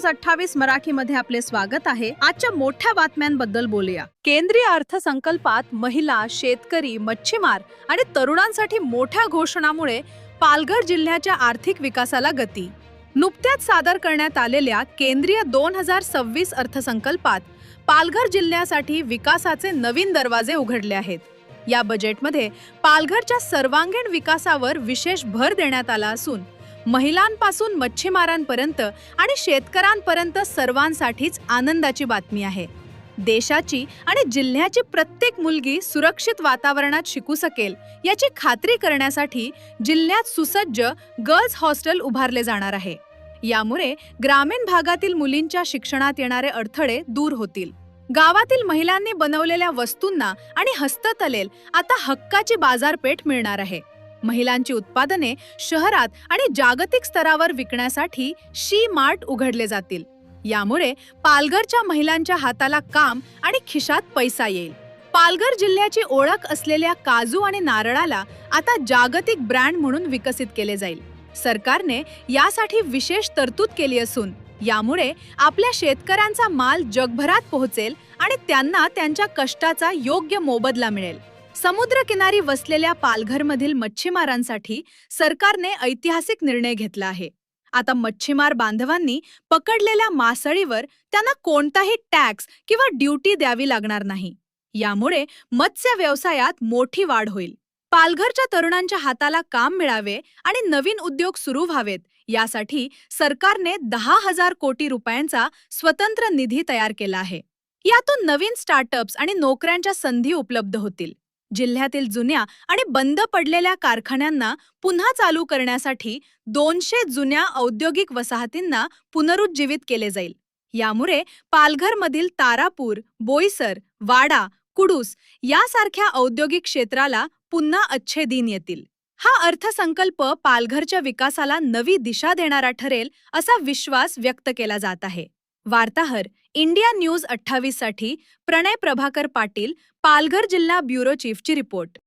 News 28 मराठीमध्ये आपले स्वागत आहे। आजच्या मोठ्या बातम्यांबद्दल बोलूया। केंद्रीय अर्थसंकल्पात महिला, शेतकरी, मच्छीमार आणि तरुणांसाठी मोठ्या घोषणामुळे पालघर जिल्ह्याच्या आर्थिक विकासाला गती। नुकत्याच सादर करण्यात आलेल्या केंद्रीय 2026 अर्थसंकल्पात पालघर जिल्ह्यासाठी विकासाचे नवीन दरवाजे उघडले आहेत। या बजेटमध्ये पालघरच्या सर्वांगीण विकासावर विशेष भर देण्यात आला असून महिलांपासून मच्छीमारांपर्यंत आणि शेतकऱ्यांपर्यंत सर्वांसाठीच आनंदाची बातमी आहे। देशाची आणि जिल्ह्याची प्रत्येक मुलगी सुरक्षित वातावरणात शिकू शकेल याची खात्री करण्यासाठी जिल्ह्यात सुसज्ज गर्ल्स हॉस्टेल उभारले जाणार आहे। यामुळे ग्रामीण भागातील मुलींच्या शिक्षणात येणारे अडथळे दूर होतील। गावातील महिलांनी बनवलेल्या वस्तूंना आणि हस्तकलेला आता हक्काची बाजारपेठ मिळणार आहे। महिलांची उत्पादने शहरात आणि जागतिक स्तरावर विकण्यासाठी शी मार्ट उघडले जातील। यामुळे पालघरच्या महिलांच्या हाताला काम आणि खिशात पैसा येईल। पालघर जिल्ह्याची ओळख असलेल्या काजू आणि नारळाला आता जागतिक ब्रँड म्हणून विकसित केले जाईल। सरकारने यासाठी विशेष तरतूद केली असून यामुळे आपल्या शेतकऱ्यांचा माल जगभरात पोहोचेल आणि त्यांना त्यांच्या कष्टाचा योग्य मोबदला मिळेल। समुद्रकिनारी वसलेल्या पालघरमधील मच्छीमारांसाठी सरकारने ऐतिहासिक निर्णय घेतला आहे। आता मच्छीमार बांधवांनी पकडलेल्या मासळीवर त्यांना कोणताही टॅक्स किंवा ड्युटी द्यावी लागणार नाही। यामुळे मत्स्य व्यवसायात मोठी वाढ होईल। पालघरच्या तरुणांच्या हाताला काम मिळावे आणि नवीन उद्योग सुरू व्हावेत यासाठी सरकारने 10,000 कोटी रुपयांचा स्वतंत्र निधी तयार केला आहे। यातून नवीन स्टार्टअप्स आणि नोकऱ्यांच्या संधी उपलब्ध होतील। जिल्ह्यातील जुन्या आणि बंद पडलेल्या कारखान्यांना पुन्हा चालू करण्यासाठी 200 जुन्या औद्योगिक वसाहतींना पुनरुज्जीवित केले जाईल। यामुळे पालघरमधील तारापूर, बोईसर, वाडा, कुडूस यासारख्या औद्योगिक क्षेत्राला पुन्हा अच्छे दिन येतील। हा अर्थसंकल्प पालघरच्या विकासाला नवी दिशा देणारा ठरेल असा विश्वास व्यक्त केला जात आहे। वार्ताहर इंडिया न्यूज 28 साठी प्रणय प्रभाकर पाटील, पालघर जिल्हा ब्युरो चीफची रिपोर्ट।